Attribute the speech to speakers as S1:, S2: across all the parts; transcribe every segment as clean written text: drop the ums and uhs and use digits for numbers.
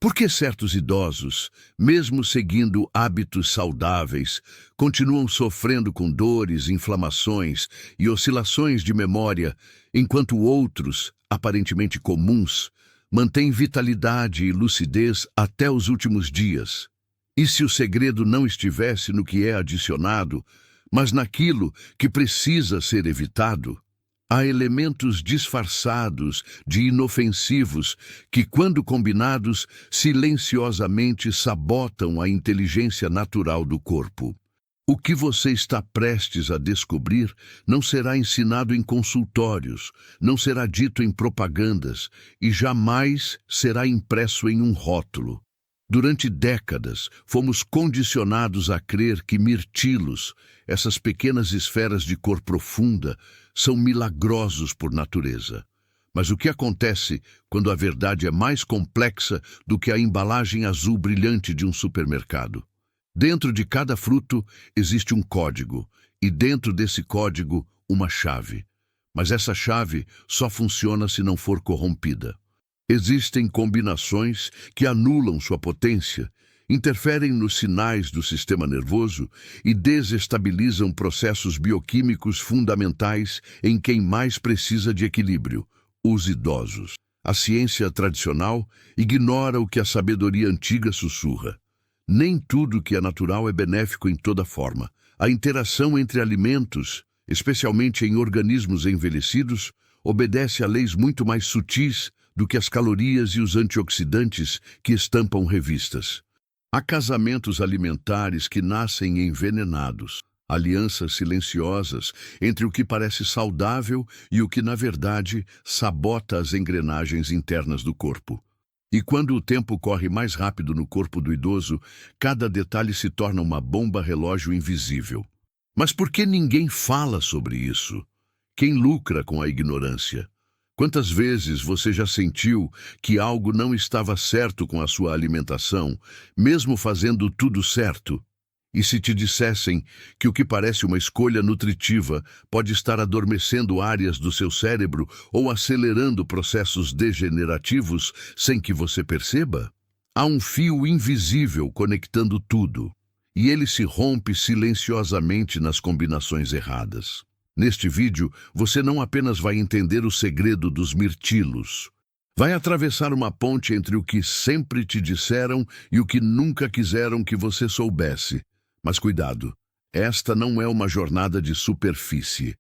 S1: Por que certos idosos, mesmo seguindo hábitos saudáveis, continuam sofrendo com dores, inflamações e oscilações de memória, enquanto outros, aparentemente comuns, mantêm vitalidade e lucidez até os últimos dias? E se o segredo não estivesse no que é adicionado, mas naquilo que precisa ser evitado? Há elementos disfarçados de inofensivos que, quando combinados, silenciosamente sabotam a inteligência natural do corpo. O que você está prestes a descobrir não será ensinado em consultórios, não será dito em propagandas e jamais será impresso em um rótulo. Durante décadas, fomos condicionados a crer que mirtilos, essas pequenas esferas de cor profunda, são milagrosos por natureza. Mas o que acontece quando a verdade é mais complexa do que a embalagem azul brilhante de um supermercado? Dentro de cada fruto existe um código, e dentro desse código, uma chave. Mas essa chave só funciona se não for corrompida. Existem combinações que anulam sua potência, interferem nos sinais do sistema nervoso e desestabilizam processos bioquímicos fundamentais em quem mais precisa de equilíbrio, os idosos. A ciência tradicional ignora o que a sabedoria antiga sussurra. Nem tudo que é natural é benéfico em toda forma. A interação entre alimentos, especialmente em organismos envelhecidos, obedece a leis muito mais sutis do que as calorias e os antioxidantes que estampam revistas. Há casamentos alimentares que nascem envenenados, alianças silenciosas entre o que parece saudável e o que, na verdade, sabota as engrenagens internas do corpo. E quando o tempo corre mais rápido no corpo do idoso, cada detalhe se torna uma bomba relógio invisível. Mas por que ninguém fala sobre isso? Quem lucra com a ignorância? Quantas vezes você já sentiu que algo não estava certo com a sua alimentação, mesmo fazendo tudo certo? E se te dissessem que o que parece uma escolha nutritiva pode estar adormecendo áreas do seu cérebro ou acelerando processos degenerativos sem que você perceba? Há um fio invisível conectando tudo, e ele se rompe silenciosamente nas combinações erradas. Neste vídeo, você não apenas vai entender o segredo dos mirtilos. Vai atravessar uma ponte entre o que sempre te disseram e o que nunca quiseram que você soubesse. Mas cuidado, esta não é uma jornada de superfície.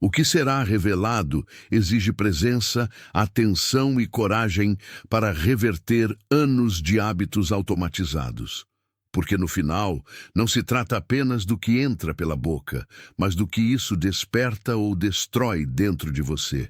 S1: O que será revelado exige presença, atenção e coragem para reverter anos de hábitos automatizados. Porque no final, não se trata apenas do que entra pela boca, mas do que isso desperta ou destrói dentro de você.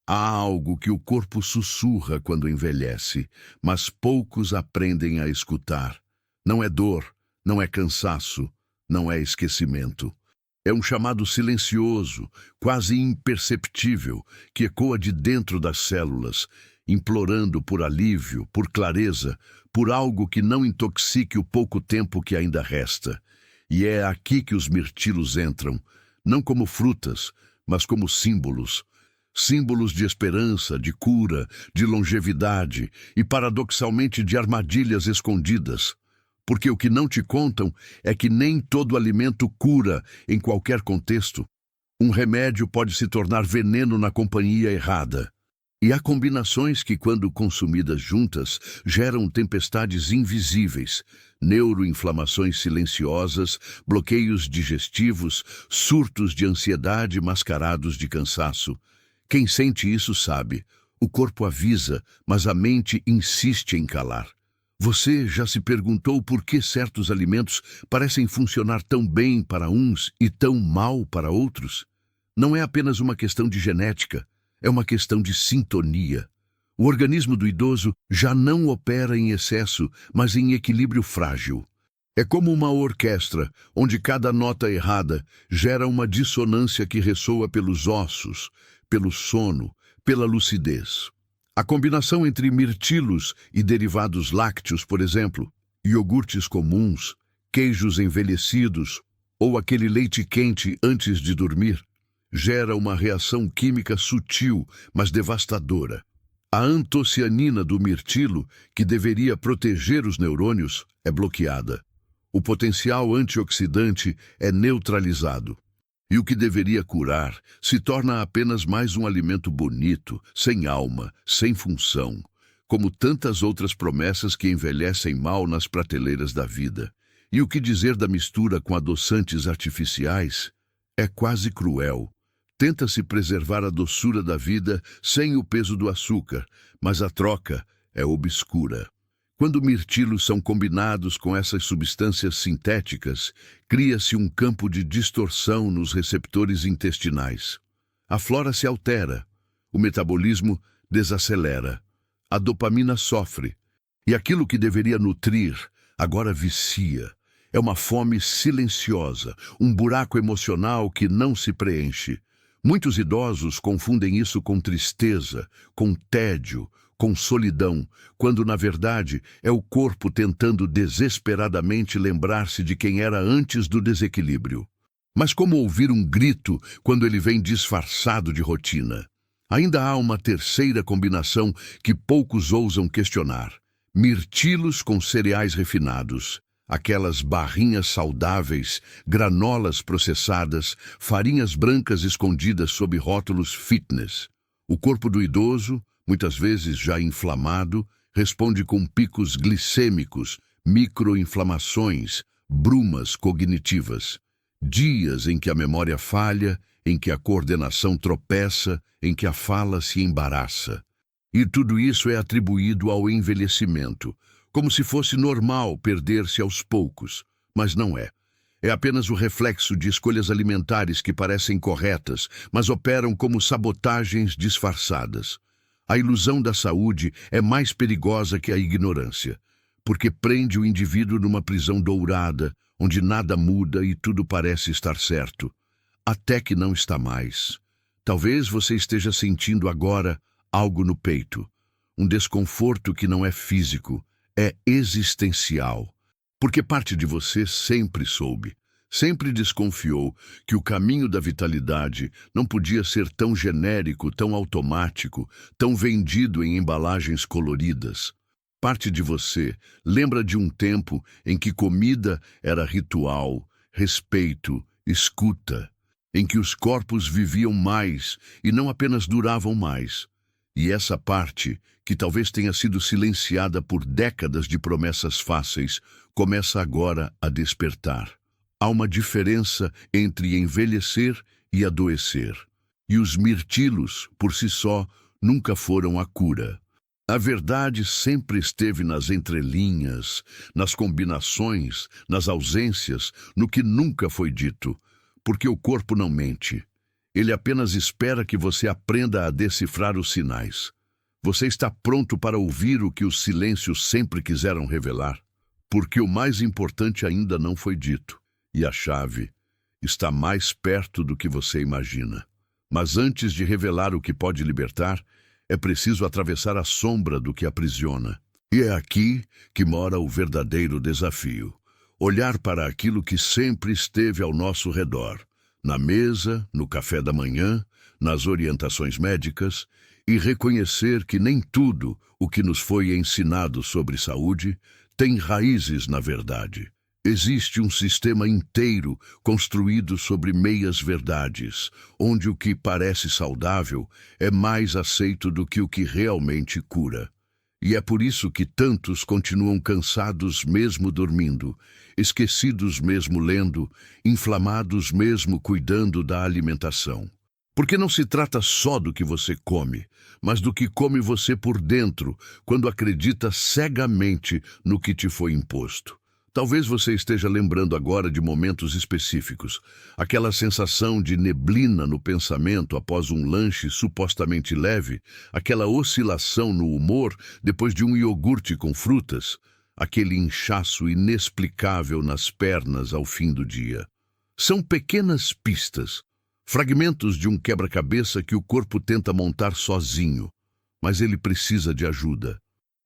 S1: Há algo que o corpo sussurra quando envelhece, mas poucos aprendem a escutar. Não é dor, não é cansaço, não é esquecimento. É um chamado silencioso, quase imperceptível, que ecoa de dentro das células, implorando por alívio, por clareza, por algo que não intoxique o pouco tempo que ainda resta. E é aqui que os mirtilos entram, não como frutas, mas como símbolos. Símbolos de esperança, de cura, de longevidade e, paradoxalmente, de armadilhas escondidas. Porque o que não te contam é que nem todo alimento cura em qualquer contexto. Um remédio pode se tornar veneno na companhia errada. E há combinações que, quando consumidas juntas, geram tempestades invisíveis, neuroinflamações silenciosas, bloqueios digestivos, surtos de ansiedade mascarados de cansaço. Quem sente isso sabe. O corpo avisa, mas a mente insiste em calar. Você já se perguntou por que certos alimentos parecem funcionar tão bem para uns e tão mal para outros? Não é apenas uma questão de genética. É uma questão de sintonia. O organismo do idoso já não opera em excesso, mas em equilíbrio frágil. É como uma orquestra, onde cada nota errada gera uma dissonância que ressoa pelos ossos, pelo sono, pela lucidez. A combinação entre mirtilos e derivados lácteos, por exemplo, iogurtes comuns, queijos envelhecidos ou aquele leite quente antes de dormir, gera uma reação química sutil, mas devastadora. A antocianina do mirtilo, que deveria proteger os neurônios, é bloqueada. O potencial antioxidante é neutralizado. E o que deveria curar se torna apenas mais um alimento bonito, sem alma, sem função, como tantas outras promessas que envelhecem mal nas prateleiras da vida. E o que dizer da mistura com adoçantes artificiais? É quase cruel. Tenta-se preservar a doçura da vida sem o peso do açúcar, mas a troca é obscura. Quando mirtilos são combinados com essas substâncias sintéticas, cria-se um campo de distorção nos receptores intestinais. A flora se altera, o metabolismo desacelera, a dopamina sofre, e aquilo que deveria nutrir agora vicia. É uma fome silenciosa, um buraco emocional que não se preenche. Muitos idosos confundem isso com tristeza, com tédio, com solidão, quando na verdade é o corpo tentando desesperadamente lembrar-se de quem era antes do desequilíbrio. Mas como ouvir um grito quando ele vem disfarçado de rotina? Ainda há uma terceira combinação que poucos ousam questionar: mirtilos com cereais refinados. Aquelas barrinhas saudáveis, granolas processadas, farinhas brancas escondidas sob rótulos fitness. O corpo do idoso, muitas vezes já inflamado, responde com picos glicêmicos, microinflamações, brumas cognitivas. Dias em que a memória falha, em que a coordenação tropeça, em que a fala se embaraça. E tudo isso é atribuído ao envelhecimento, como se fosse normal perder-se aos poucos, mas não é. É apenas o reflexo de escolhas alimentares que parecem corretas, mas operam como sabotagens disfarçadas. A ilusão da saúde é mais perigosa que a ignorância, porque prende o indivíduo numa prisão dourada, onde nada muda e tudo parece estar certo, até que não está mais. Talvez você esteja sentindo agora algo no peito, um desconforto que não é físico, é existencial, porque parte de você sempre soube, sempre desconfiou que o caminho da vitalidade não podia ser tão genérico, tão automático, tão vendido em embalagens coloridas. Parte de você lembra de um tempo em que comida era ritual, respeito, escuta, em que os corpos viviam mais e não apenas duravam mais. E essa parte, que talvez tenha sido silenciada por décadas de promessas fáceis, começa agora a despertar. Há uma diferença entre envelhecer e adoecer. E os mirtilos, por si só, nunca foram a cura. A verdade sempre esteve nas entrelinhas, nas combinações, nas ausências, no que nunca foi dito, porque o corpo não mente. Ele apenas espera que você aprenda a decifrar os sinais. Você está pronto para ouvir o que os silêncios sempre quiseram revelar? Porque o mais importante ainda não foi dito, e a chave está mais perto do que você imagina. Mas antes de revelar o que pode libertar, é preciso atravessar a sombra do que aprisiona. E é aqui que mora o verdadeiro desafio. Olhar para aquilo que sempre esteve ao nosso redor, na mesa, no café da manhã, nas orientações médicas, e reconhecer que nem tudo o que nos foi ensinado sobre saúde tem raízes na verdade. Existe um sistema inteiro construído sobre meias-verdades, onde o que parece saudável é mais aceito do que o que realmente cura. E é por isso que tantos continuam cansados mesmo dormindo, esquecidos mesmo lendo, inflamados mesmo cuidando da alimentação. Porque não se trata só do que você come, mas do que come você por dentro, quando acredita cegamente no que te foi imposto. Talvez você esteja lembrando agora de momentos específicos, aquela sensação de neblina no pensamento após um lanche supostamente leve, aquela oscilação no humor depois de um iogurte com frutas, aquele inchaço inexplicável nas pernas ao fim do dia. São pequenas pistas, fragmentos de um quebra-cabeça que o corpo tenta montar sozinho, mas ele precisa de ajuda.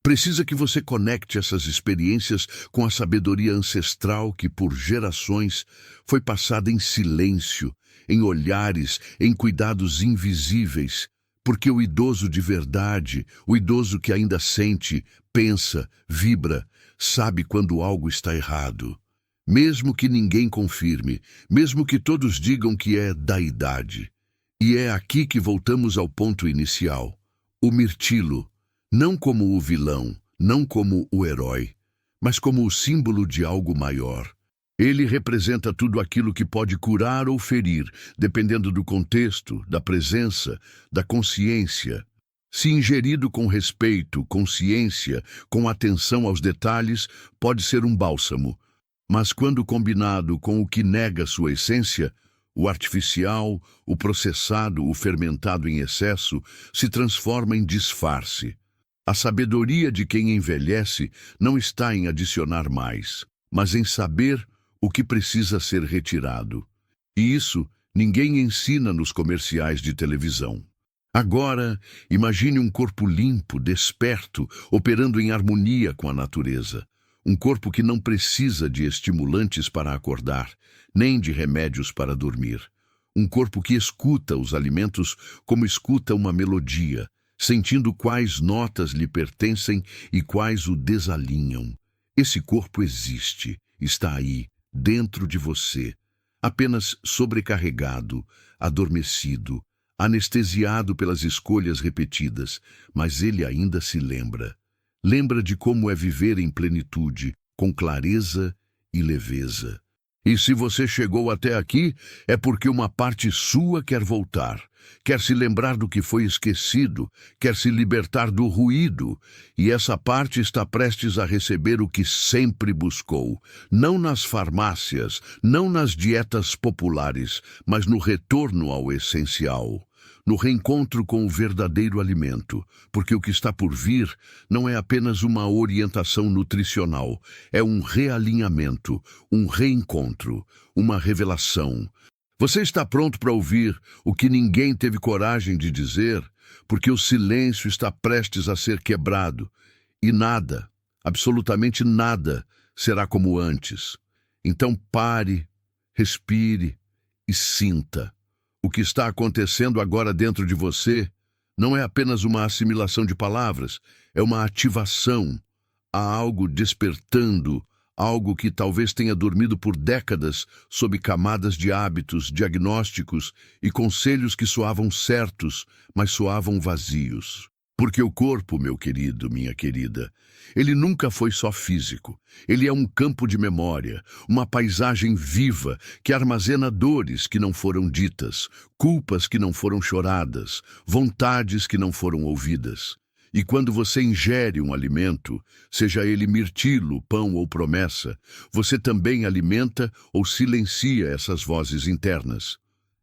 S1: Precisa que você conecte essas experiências com a sabedoria ancestral que, por gerações, foi passada em silêncio, em olhares, em cuidados invisíveis, Porque o idoso de verdade, o idoso que ainda sente, pensa, vibra, sabe quando algo está errado. Mesmo que ninguém confirme, mesmo que todos digam que é da idade. E é aqui que voltamos ao ponto inicial. O mirtilo, não como o vilão, não como o herói, mas como o símbolo de algo maior. Ele representa tudo aquilo que pode curar ou ferir, dependendo do contexto, da presença, da consciência. Se ingerido com respeito, consciência, com atenção aos detalhes, pode ser um bálsamo. Mas quando combinado com o que nega sua essência, o artificial, o processado, o fermentado em excesso, se transforma em disfarce. A sabedoria de quem envelhece não está em adicionar mais, mas em saber o que precisa ser retirado. E isso ninguém ensina nos comerciais de televisão. Agora, imagine um corpo limpo, desperto, operando em harmonia com a natureza. Um corpo que não precisa de estimulantes para acordar, nem de remédios para dormir. Um corpo que escuta os alimentos como escuta uma melodia, sentindo quais notas lhe pertencem e quais o desalinham. Esse corpo existe, está aí, dentro de você, apenas sobrecarregado, adormecido, anestesiado pelas escolhas repetidas, mas ele ainda se lembra. Lembra de como é viver em plenitude, com clareza e leveza. E se você chegou até aqui, é porque uma parte sua quer voltar, quer se lembrar do que foi esquecido, quer se libertar do ruído, e essa parte está prestes a receber o que sempre buscou, não nas farmácias, não nas dietas populares, mas no retorno ao essencial. No reencontro com o verdadeiro alimento, porque o que está por vir não é apenas uma orientação nutricional, é um realinhamento, um reencontro, uma revelação. Você está pronto para ouvir o que ninguém teve coragem de dizer, porque o silêncio está prestes a ser quebrado, e nada, absolutamente nada, será como antes. Então pare, respire e sinta. O que está acontecendo agora dentro de você não é apenas uma assimilação de palavras, é uma ativação. Há algo despertando, algo que talvez tenha dormido por décadas sob camadas de hábitos, diagnósticos e conselhos que soavam certos, mas soavam vazios. Porque o corpo, meu querido, minha querida, ele nunca foi só físico. Ele é um campo de memória, uma paisagem viva que armazena dores que não foram ditas, culpas que não foram choradas, vontades que não foram ouvidas. E quando você ingere um alimento, seja ele mirtilo, pão ou promessa, você também alimenta ou silencia essas vozes internas.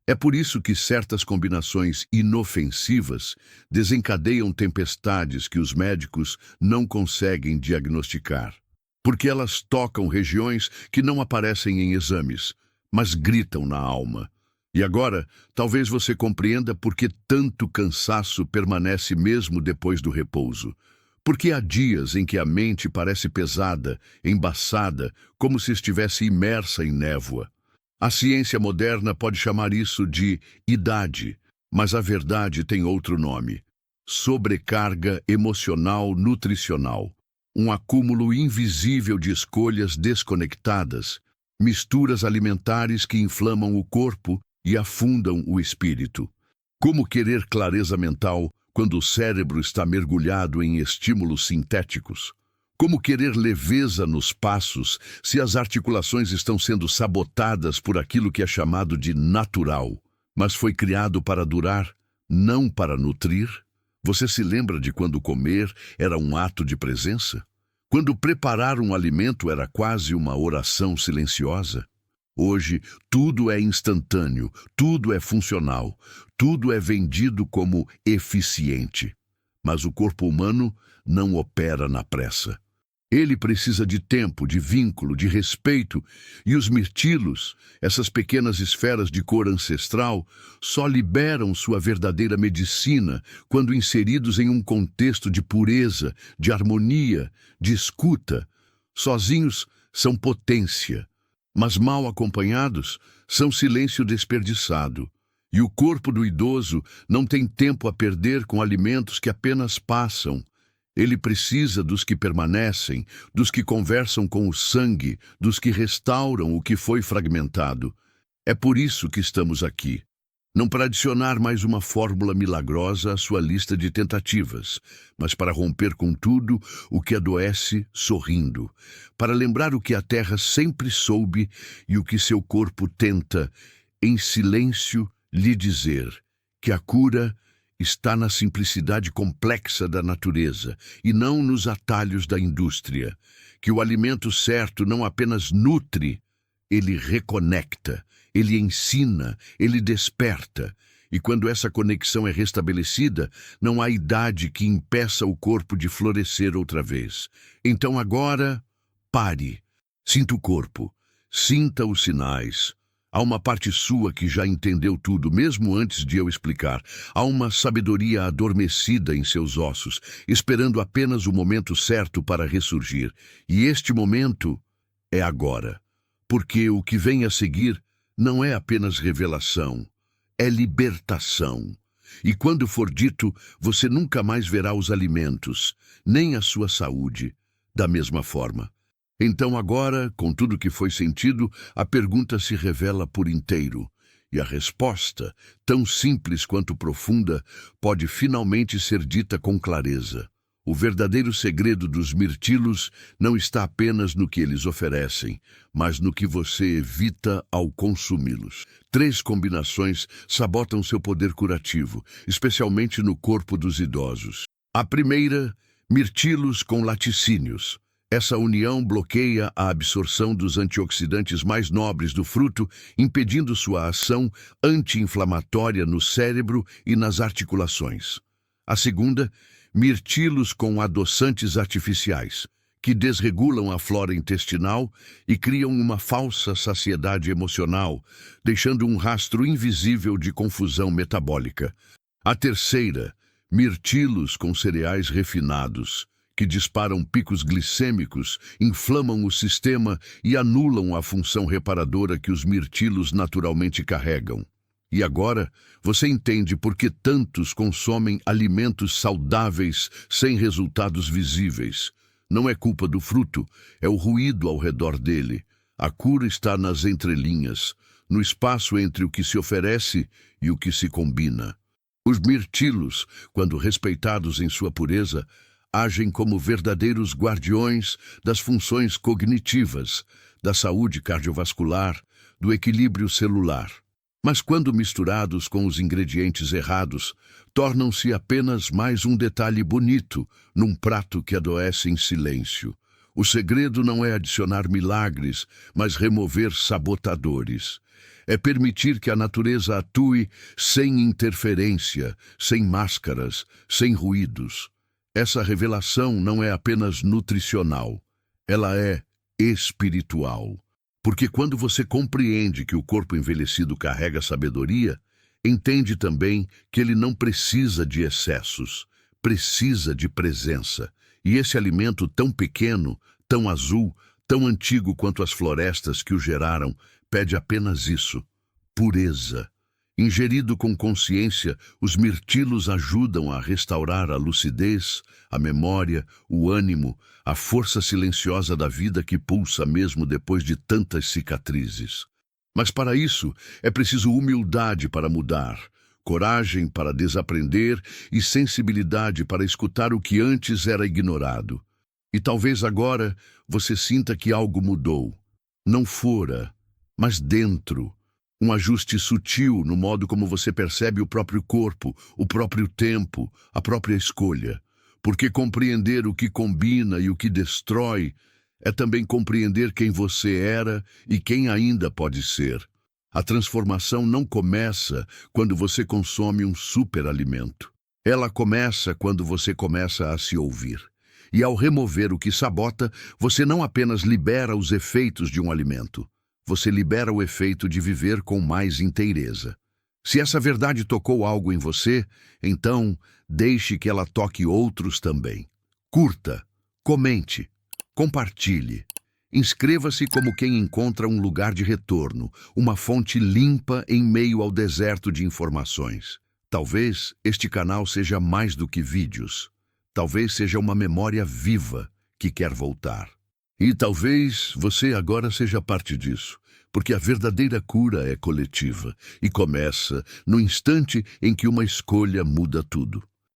S1: É por isso que certas combinações inofensivas desencadeiam tempestades que os médicos não conseguem diagnosticar. Porque elas tocam regiões que não aparecem em exames, mas gritam na alma. E agora, talvez você compreenda por que tanto cansaço permanece mesmo depois do repouso. Porque há dias em que a mente parece pesada, embaçada, como se estivesse imersa em névoa. A ciência moderna pode chamar isso de idade, mas a verdade tem outro nome: sobrecarga emocional nutricional. Um acúmulo invisível de escolhas desconectadas, misturas alimentares que inflamam o corpo e afundam o espírito. Como querer clareza mental quando o cérebro está mergulhado em estímulos sintéticos? Como querer leveza nos passos se as articulações estão sendo sabotadas por aquilo que é chamado de natural, mas foi criado para durar, não para nutrir? Você se lembra de quando comer era um ato de presença? Quando preparar um alimento era quase uma oração silenciosa? Hoje, tudo é instantâneo, tudo é funcional, tudo é vendido como eficiente. Mas o corpo humano não opera na pressa. Ele precisa de tempo, de vínculo, de respeito, e os mirtilos, essas pequenas esferas de cor ancestral, só liberam sua verdadeira medicina quando inseridos em um contexto de pureza, de harmonia, de escuta. Sozinhos são potência, mas mal acompanhados são silêncio desperdiçado. E o corpo do idoso não tem tempo a perder com alimentos que apenas passam. Ele precisa dos que permanecem, dos que conversam com o sangue, dos que restauram o que foi fragmentado. É por isso que estamos aqui. Não para adicionar mais uma fórmula milagrosa à sua lista de tentativas, mas para romper com tudo o que adoece sorrindo, para lembrar o que a terra sempre soube e o que seu corpo tenta, em silêncio, lhe dizer que a cura está na simplicidade complexa da natureza e não nos atalhos da indústria, que o alimento certo não apenas nutre, ele reconecta, ele ensina, ele desperta. E quando essa conexão é restabelecida, não há idade que impeça o corpo de florescer outra vez. Então agora, pare, sinta o corpo, sinta os sinais. Há uma parte sua que já entendeu tudo, mesmo antes de eu explicar. Há uma sabedoria adormecida em seus ossos, esperando apenas o momento certo para ressurgir. E este momento é agora. Porque o que vem a seguir não é apenas revelação, é libertação. E quando for dito, você nunca mais verá os alimentos, nem a sua saúde, da mesma forma. Então agora, com tudo que foi sentido, a pergunta se revela por inteiro. E a resposta, tão simples quanto profunda, pode finalmente ser dita com clareza. O verdadeiro segredo dos mirtilos não está apenas no que eles oferecem, mas no que você evita ao consumi-los. 3 combinações sabotam seu poder curativo, especialmente no corpo dos idosos. A primeira, mirtilos com laticínios. Essa união bloqueia a absorção dos antioxidantes mais nobres do fruto, impedindo sua ação anti-inflamatória no cérebro e nas articulações. A segunda, mirtilos com adoçantes artificiais, que desregulam a flora intestinal e criam uma falsa saciedade emocional, deixando um rastro invisível de confusão metabólica. A terceira, mirtilos com cereais refinados, que disparam picos glicêmicos, inflamam o sistema e anulam a função reparadora que os mirtilos naturalmente carregam. E agora, você entende por que tantos consomem alimentos saudáveis sem resultados visíveis. Não é culpa do fruto, é o ruído ao redor dele. A cura está nas entrelinhas, no espaço entre o que se oferece e o que se combina. Os mirtilos, quando respeitados em sua pureza, agem como verdadeiros guardiões das funções cognitivas, da saúde cardiovascular, do equilíbrio celular. Mas quando misturados com os ingredientes errados, tornam-se apenas mais um detalhe bonito num prato que adoece em silêncio. O segredo não é adicionar milagres, mas remover sabotadores. É permitir que a natureza atue sem interferência, sem máscaras, sem ruídos. Essa revelação não é apenas nutricional, ela é espiritual. Porque quando você compreende que o corpo envelhecido carrega sabedoria, entende também que ele não precisa de excessos, precisa de presença. E esse alimento tão pequeno, tão azul, tão antigo quanto as florestas que o geraram, pede apenas isso: pureza. Ingerido com consciência, os mirtilos ajudam a restaurar a lucidez, a memória, o ânimo, a força silenciosa da vida que pulsa mesmo depois de tantas cicatrizes. Mas para isso, é preciso humildade para mudar, coragem para desaprender e sensibilidade para escutar o que antes era ignorado. E talvez agora você sinta que algo mudou. Não fora, mas dentro. Um ajuste sutil no modo como você percebe o próprio corpo, o próprio tempo, a própria escolha. Porque compreender o que combina e o que destrói é também compreender quem você era e quem ainda pode ser. A transformação não começa quando você consome um superalimento. Ela começa quando você começa a se ouvir. E ao remover o que sabota, você não apenas libera os efeitos de um alimento. Você libera o efeito de viver com mais inteireza. Se essa verdade tocou algo em você, então deixe que ela toque outros também. Curta, comente, compartilhe. Inscreva-se como quem encontra um lugar de retorno, uma fonte limpa em meio ao deserto de informações. Talvez este canal seja mais do que vídeos. Talvez seja uma memória viva que quer voltar. E talvez você agora seja parte disso, porque a verdadeira cura é coletiva e começa no instante em que uma escolha muda tudo.